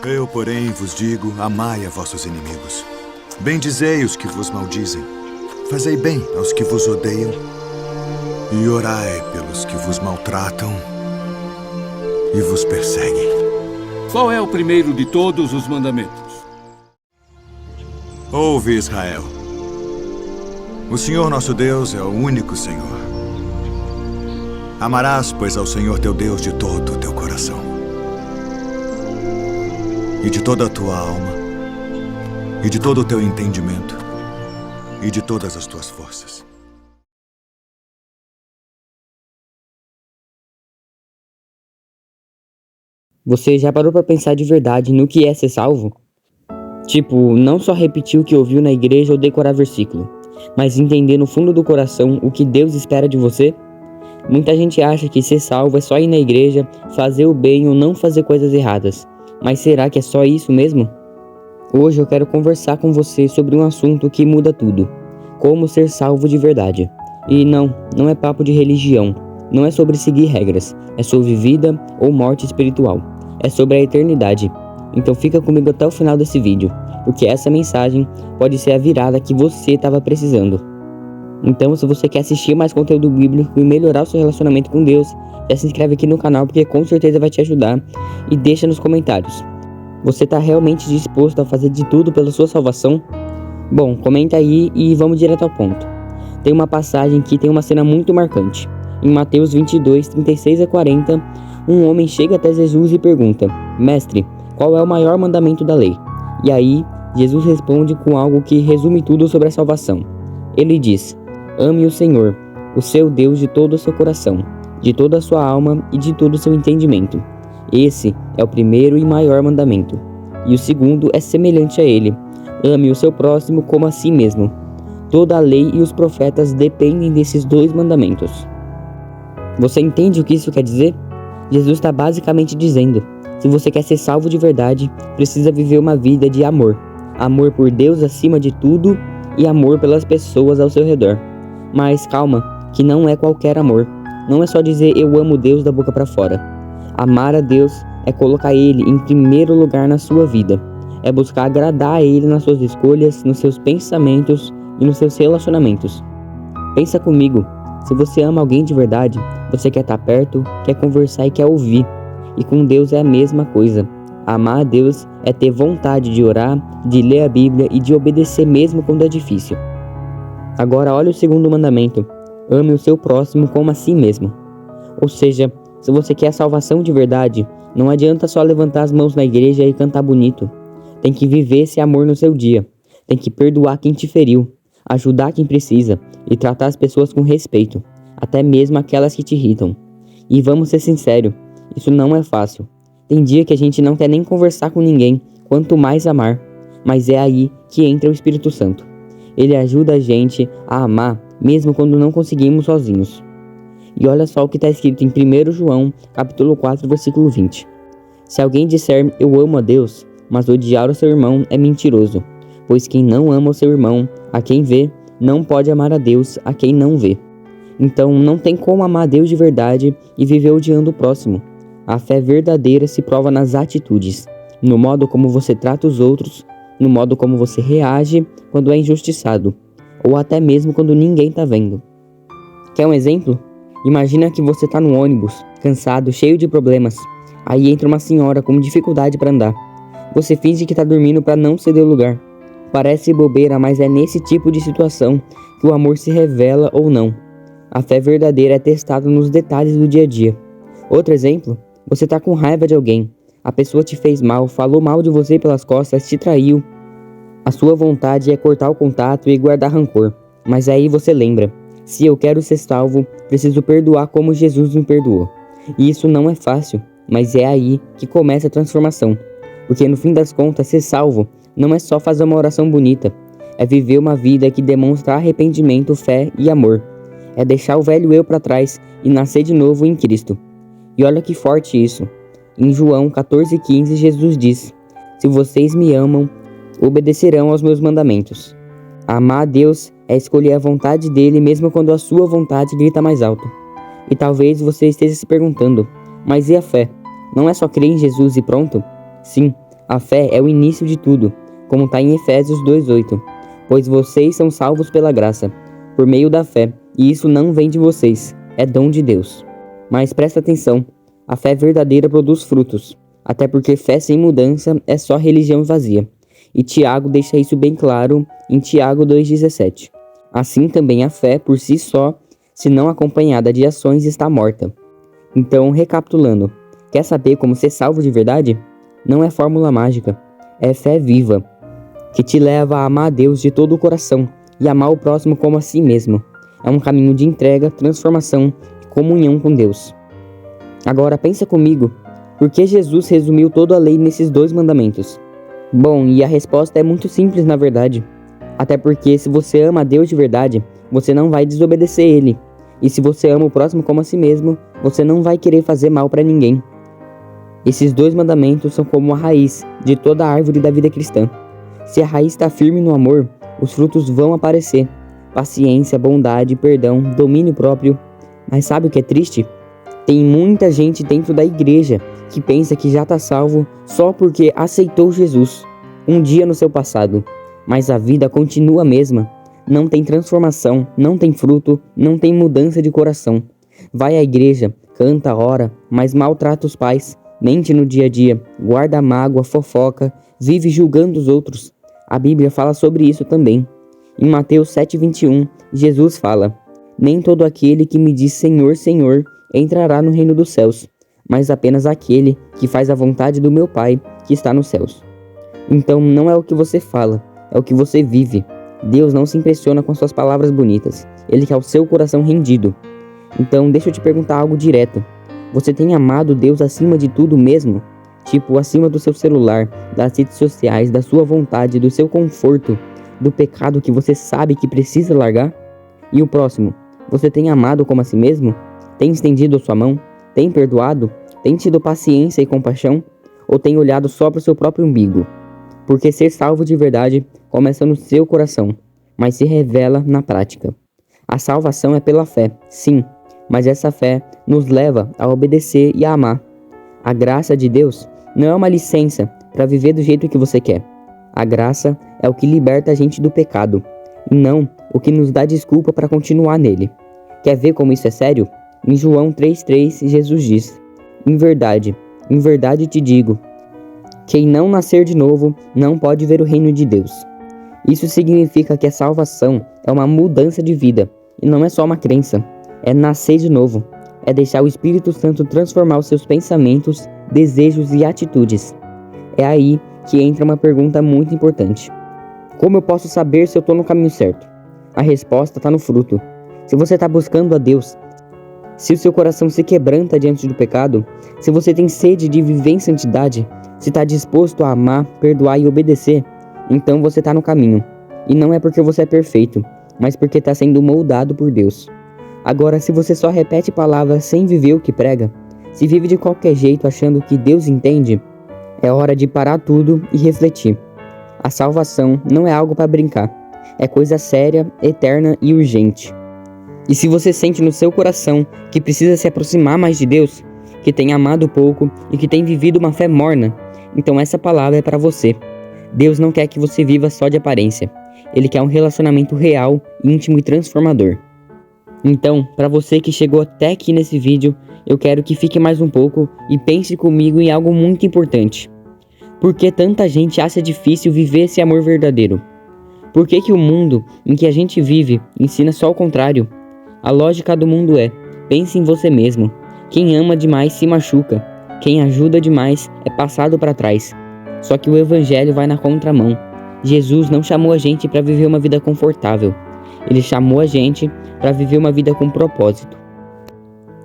Eu, porém, vos digo, amai a vossos inimigos. Bendizei os que vos maldizem. Fazei bem aos que vos odeiam. E orai pelos que vos maltratam e vos perseguem. Qual é o primeiro de todos os mandamentos? Ouve, Israel. O Senhor nosso Deus é o único Senhor. Amarás, pois, ao Senhor teu Deus de todo o teu coração, e de toda a tua alma, e de todo o teu entendimento, e de todas as tuas forças. Você já parou pra pensar de verdade no que é ser salvo? Tipo, não só repetir o que ouviu na igreja ou decorar versículo, mas entender no fundo do coração o que Deus espera de você? Muita gente acha que ser salvo é só ir na igreja, fazer o bem ou não fazer coisas erradas. Mas será que é só isso mesmo? Hoje eu quero conversar com você sobre um assunto que muda tudo: como ser salvo de verdade. E não é papo de religião, não é sobre seguir regras, é sobre vida ou morte espiritual, é sobre a eternidade. Então fica comigo até o final desse vídeo, porque essa mensagem pode ser a virada que você estava precisando. Então, se você quer assistir mais conteúdo bíblico e melhorar o seu relacionamento com Deus, já se inscreve aqui no canal, porque com certeza vai te ajudar, e deixa nos comentários: você está realmente disposto a fazer de tudo pela sua salvação? Bom, comenta aí e vamos direto ao ponto. Tem uma passagem que tem uma cena muito marcante. Em Mateus 22, 36 a 40, um homem chega até Jesus e pergunta: Mestre, qual é o maior mandamento da lei? E aí, Jesus responde com algo que resume tudo sobre a salvação. Ele diz: ame o Senhor, o seu Deus, de todo o seu coração, de toda a sua alma e de todo o seu entendimento. Esse é o primeiro e maior mandamento. E o segundo é semelhante a ele: ame o seu próximo como a si mesmo. Toda a lei e os profetas dependem desses dois mandamentos. Você entende o que isso quer dizer? Jesus está basicamente dizendo: se você quer ser salvo de verdade, precisa viver uma vida de amor. Amor por Deus acima de tudo e amor pelas pessoas ao seu redor. Mas calma, que não é qualquer amor. Não é só dizer eu amo Deus da boca para fora. Amar a Deus é colocar Ele em primeiro lugar na sua vida. É buscar agradar a Ele nas suas escolhas, nos seus pensamentos e nos seus relacionamentos. Pensa comigo, se você ama alguém de verdade, você quer estar perto, quer conversar e quer ouvir. E com Deus é a mesma coisa. Amar a Deus é ter vontade de orar, de ler a Bíblia e de obedecer mesmo quando é difícil. Agora olha o segundo mandamento: ame o seu próximo como a si mesmo. Ou seja, se você quer a salvação de verdade, não adianta só levantar as mãos na igreja e cantar bonito. Tem que viver esse amor no seu dia. Tem que perdoar quem te feriu, ajudar quem precisa e tratar as pessoas com respeito, até mesmo aquelas que te irritam. E vamos ser sinceros, isso não é fácil. Tem dia que a gente não quer nem conversar com ninguém, quanto mais amar. Mas é aí que entra o Espírito Santo. Ele ajuda a gente a amar, mesmo quando não conseguimos sozinhos. E olha só o que está escrito em 1 João, capítulo 4, versículo 20. Se alguém disser eu amo a Deus, mas odiar o seu irmão é mentiroso. Pois quem não ama o seu irmão, a quem vê, não pode amar a Deus, a quem não vê. Então não tem como amar a Deus de verdade e viver odiando o próximo. A fé verdadeira se prova nas atitudes, no modo como você trata os outros, no modo como você reage quando é injustiçado, ou até mesmo quando ninguém está vendo. Quer um exemplo? Imagina que você está no ônibus, cansado, cheio de problemas. Aí entra uma senhora com dificuldade para andar. Você finge que está dormindo para não ceder o lugar. Parece bobeira, mas é nesse tipo de situação que o amor se revela ou não. A fé verdadeira é testada nos detalhes do dia a dia. Outro exemplo: você está com raiva de alguém. A pessoa te fez mal, falou mal de você pelas costas, te traiu. A sua vontade é cortar o contato e guardar rancor. Mas aí você lembra: se eu quero ser salvo, preciso perdoar como Jesus me perdoou. E isso não é fácil, mas é aí que começa a transformação. Porque no fim das contas, ser salvo não é só fazer uma oração bonita. É viver uma vida que demonstra arrependimento, fé e amor. É deixar o velho eu para trás e nascer de novo em Cristo. E olha que forte isso. Em João 14,15, Jesus diz: se vocês me amam, obedecerão aos meus mandamentos. Amar a Deus é escolher a vontade dele mesmo quando a sua vontade grita mais alto. E talvez você esteja se perguntando: mas e a fé? Não é só crer em Jesus e pronto? Sim, A fé é o início de tudo, como está em Efésios 2:8. Pois vocês são salvos pela graça, por meio da fé, e isso não vem de vocês, é dom de Deus. Mas presta atenção, a fé verdadeira produz frutos, até porque fé sem mudança é só religião vazia. E Tiago deixa isso bem claro em Tiago 2,17. Assim também a fé por si só, se não acompanhada de ações, está morta. Então, recapitulando, quer saber como ser salvo de verdade? Não é fórmula mágica, é fé viva, que te leva a amar a Deus de todo o coração e amar o próximo como a si mesmo. É um caminho de entrega, transformação e comunhão com Deus. Agora pensa comigo, por que Jesus resumiu toda a lei nesses 2 mandamentos? Bom, e a resposta é muito simples na verdade. Até porque se você ama a Deus de verdade, você não vai desobedecer Ele. E se você ama o próximo como a si mesmo, você não vai querer fazer mal para ninguém. Esses 2 mandamentos são como a raiz de toda a árvore da vida cristã. Se a raiz está firme no amor, os frutos vão aparecer. Paciência, bondade, perdão, domínio próprio. Mas sabe o que é triste? Tem muita gente dentro da igreja que pensa que já está salvo só porque aceitou Jesus um dia no seu passado. Mas a vida continua a mesma. Não tem transformação, não tem fruto, não tem mudança de coração. Vai à igreja, canta, ora, mas maltrata os pais, mente no dia a dia, guarda mágoa, fofoca, vive julgando os outros. A Bíblia fala sobre isso também. Em Mateus 7,21, Jesus fala: nem todo aquele que me diz Senhor, Senhor, entrará no reino dos céus, mas apenas aquele que faz a vontade do meu Pai que está nos céus. Então não é o que você fala, é o que você vive. Deus não se impressiona com suas palavras bonitas, Ele quer o seu coração rendido. Então deixa eu te perguntar algo direto. Você tem amado Deus acima de tudo mesmo? Tipo, acima do seu celular, das redes sociais, da sua vontade, do seu conforto, do pecado que você sabe que precisa largar? E o próximo, você tem amado como a si mesmo? Tem estendido a sua mão? Tem perdoado? Tem tido paciência e compaixão? Ou tem olhado só para o seu próprio umbigo? Porque ser salvo de verdade começa no seu coração, mas se revela na prática. A salvação é pela fé, sim, mas essa fé nos leva a obedecer e a amar. A graça de Deus não é uma licença para viver do jeito que você quer. A graça é o que liberta a gente do pecado, e não o que nos dá desculpa para continuar nele. Quer ver como isso é sério? Em João 3,3, Jesus diz: em verdade te digo, quem não nascer de novo não pode ver o reino de Deus. Isso significa que a salvação é uma mudança de vida, e não é só uma crença, é nascer de novo, é deixar o Espírito Santo transformar os seus pensamentos, desejos e atitudes. É aí que entra uma pergunta muito importante. Como eu posso saber se eu estou no caminho certo? A resposta está no fruto. Se você está buscando a Deus, se o seu coração se quebranta diante do pecado, se você tem sede de viver em santidade, se está disposto a amar, perdoar e obedecer, então você está no caminho. E não é porque você é perfeito, mas porque está sendo moldado por Deus. Agora, se você só repete palavras sem viver o que prega, se vive de qualquer jeito achando que Deus entende, é hora de parar tudo e refletir. A salvação não é algo para brincar, é coisa séria, eterna e urgente. E se você sente no seu coração que precisa se aproximar mais de Deus, que tem amado pouco e que tem vivido uma fé morna, então essa palavra é para você. Deus não quer que você viva só de aparência. Ele quer um relacionamento real, íntimo e transformador. Então, para você que chegou até aqui nesse vídeo, eu quero que fique mais um pouco e pense comigo em algo muito importante. Por que tanta gente acha difícil viver esse amor verdadeiro? Por que o mundo em que a gente vive ensina só o contrário? A lógica do mundo é: pense em você mesmo. Quem ama demais se machuca. Quem ajuda demais é passado para trás. Só que o Evangelho vai na contramão. Jesus não chamou a gente para viver uma vida confortável. Ele chamou a gente para viver uma vida com propósito.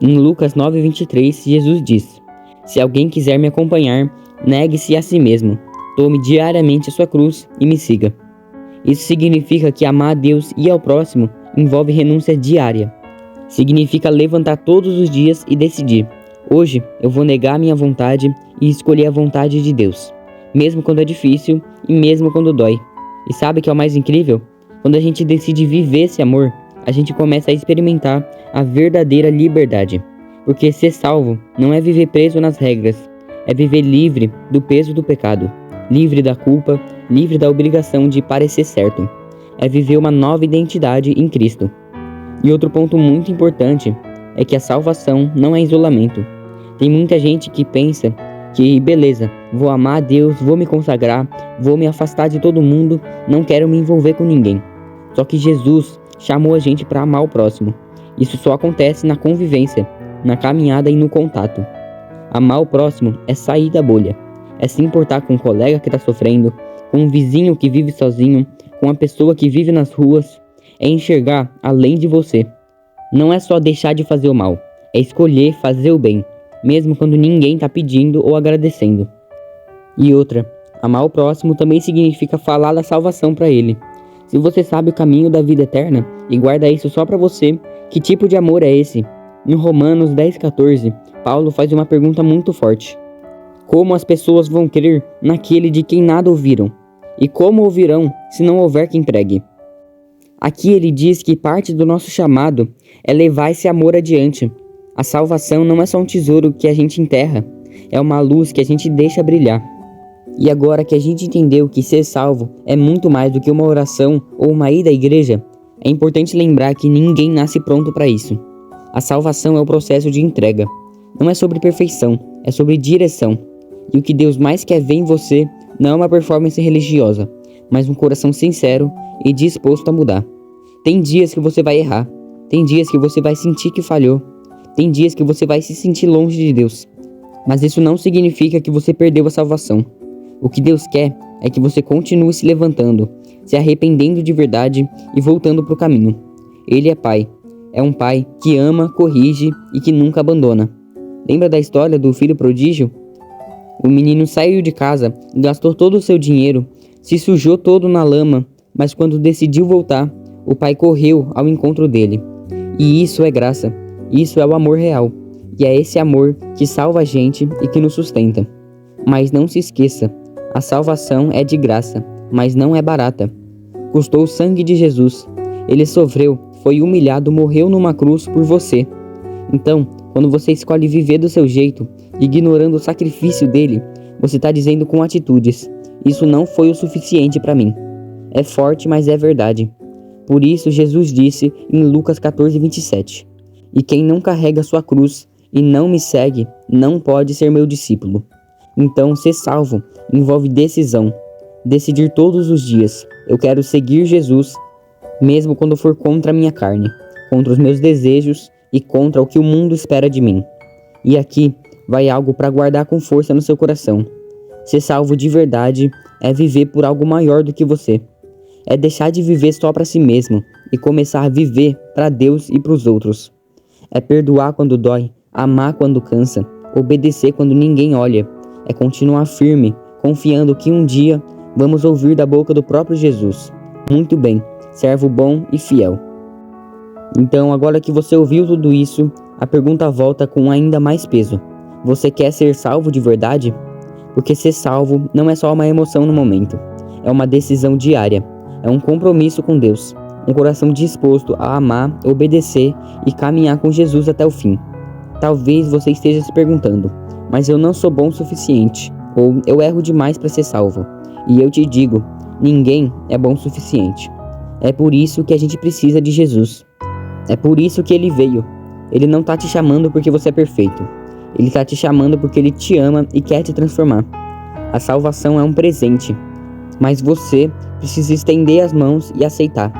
Em Lucas 9,23, Jesus diz: se alguém quiser me acompanhar, negue-se a si mesmo. Tome diariamente a sua cruz e me siga. Isso significa que amar a Deus e ao próximo envolve renúncia diária. Significa levantar todos os dias e decidir: hoje eu vou negar a minha vontade e escolher a vontade de Deus, mesmo quando é difícil e mesmo quando dói. E sabe o que é o mais incrível? Quando a gente decide viver esse amor, a gente começa a experimentar a verdadeira liberdade. Porque ser salvo não é viver preso nas regras, é viver livre do peso do pecado. livre da culpa, livre da obrigação de parecer certo. É viver uma nova identidade em Cristo. E outro ponto muito importante é que a salvação não é isolamento. Tem muita gente que pensa que, beleza, vou amar a Deus, vou me consagrar, vou me afastar de todo mundo, não quero me envolver com ninguém. Só que Jesus chamou a gente para amar o próximo. Isso só acontece na convivência, na caminhada e no contato. Amar o próximo é sair da bolha, é se importar com um colega que está sofrendo, com um vizinho que vive sozinho, com uma pessoa que vive nas ruas, é enxergar além de você. Não é só deixar de fazer o mal, é escolher fazer o bem, mesmo quando ninguém está pedindo ou agradecendo. E outra, amar o próximo também significa falar da salvação para ele. Se você sabe o caminho da vida eterna e guarda isso só para você, que tipo de amor é esse? Em Romanos 10,14, Paulo faz uma pergunta muito forte. Como as pessoas vão crer naquele de quem nada ouviram? E como ouvirão se não houver quem pregue? Aqui ele diz que parte do nosso chamado é levar esse amor adiante. A salvação não é só um tesouro que a gente enterra, é uma luz que a gente deixa brilhar. E agora que a gente entendeu que ser salvo é muito mais do que uma oração ou uma ida à igreja, é importante lembrar que ninguém nasce pronto para isso. A salvação é o processo de entrega. Não é sobre perfeição, é sobre direção. E o que Deus mais quer ver em você não é uma performance religiosa, mas um coração sincero e disposto a mudar. Tem dias que você vai errar, tem dias que você vai sentir que falhou, tem dias que você vai se sentir longe de Deus. Mas isso não significa que você perdeu a salvação. O que Deus quer é que você continue se levantando, se arrependendo de verdade e voltando para o caminho. Ele é Pai. É um Pai que ama, corrige e que nunca abandona. Lembra da história do filho prodígio? O menino saiu de casa, gastou todo o seu dinheiro, se sujou todo na lama, mas quando decidiu voltar, o pai correu ao encontro dele. E isso é graça, isso é o amor real. E é esse amor que salva a gente e que nos sustenta. Mas não se esqueça, a salvação é de graça, mas não é barata. Custou o sangue de Jesus. Ele sofreu, foi humilhado, morreu numa cruz por você. Então, quando você escolhe viver do seu jeito, ignorando o sacrifício dele, você está dizendo com atitudes: isso não foi o suficiente para mim. É forte, mas é verdade. Por isso Jesus disse em Lucas 14:27: e quem não carrega sua cruz e não me segue, não pode ser meu discípulo. Então, ser salvo envolve decisão. Decidir todos os dias: eu quero seguir Jesus, mesmo quando for contra a minha carne, contra os meus desejos e contra o que o mundo espera de mim. E aqui vai algo para guardar com força no seu coração. Ser salvo de verdade é viver por algo maior do que você. É deixar de viver só para si mesmo e começar a viver para Deus e para os outros. É perdoar quando dói, amar quando cansa, obedecer quando ninguém olha. É continuar firme, confiando que um dia vamos ouvir da boca do próprio Jesus: muito bem, servo bom e fiel. Então, agora que você ouviu tudo isso, a pergunta volta com ainda mais peso. Você quer ser salvo de verdade? Porque ser salvo não é só uma emoção no momento. É uma decisão diária. É um compromisso com Deus. Um coração disposto a amar, obedecer e caminhar com Jesus até o fim. Talvez você esteja se perguntando: mas eu não sou bom o suficiente. Ou eu erro demais para ser salvo. E eu te digo, ninguém é bom o suficiente. É por isso que a gente precisa de Jesus. É por isso que ele veio. Ele não tá te chamando porque você é perfeito. Ele tá te chamando porque ele te ama e quer te transformar. A salvação é um presente, mas você precisa estender as mãos e aceitar.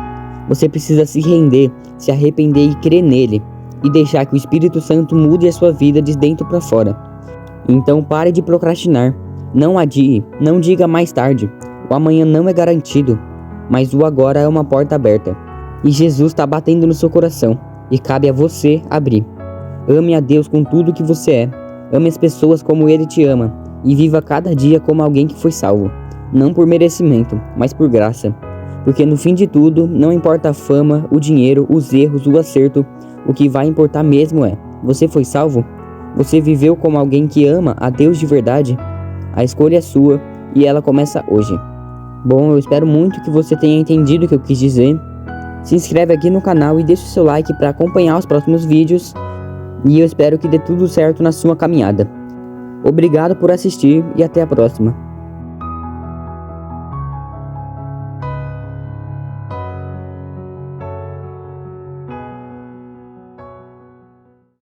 Você precisa se render, se arrepender e crer nele, e deixar que o Espírito Santo mude a sua vida de dentro para fora. Então pare de procrastinar. Não adie, não diga mais tarde. O amanhã não é garantido, mas o agora é uma porta aberta. E Jesus está batendo no seu coração, e cabe a você abrir. Ame a Deus com tudo que você é. Ame as pessoas como Ele te ama, e viva cada dia como alguém que foi salvo. Não por merecimento, mas por graça. Porque no fim de tudo, não importa a fama, o dinheiro, os erros, o acerto, o que vai importar mesmo é: você foi salvo? Você viveu como alguém que ama a Deus de verdade? A escolha é sua, e ela começa hoje. Bom, eu espero muito que você tenha entendido o que eu quis dizer. Se inscreve aqui no canal e deixa o seu like para acompanhar os próximos vídeos. E eu espero que dê tudo certo na sua caminhada. Obrigado por assistir e até a próxima.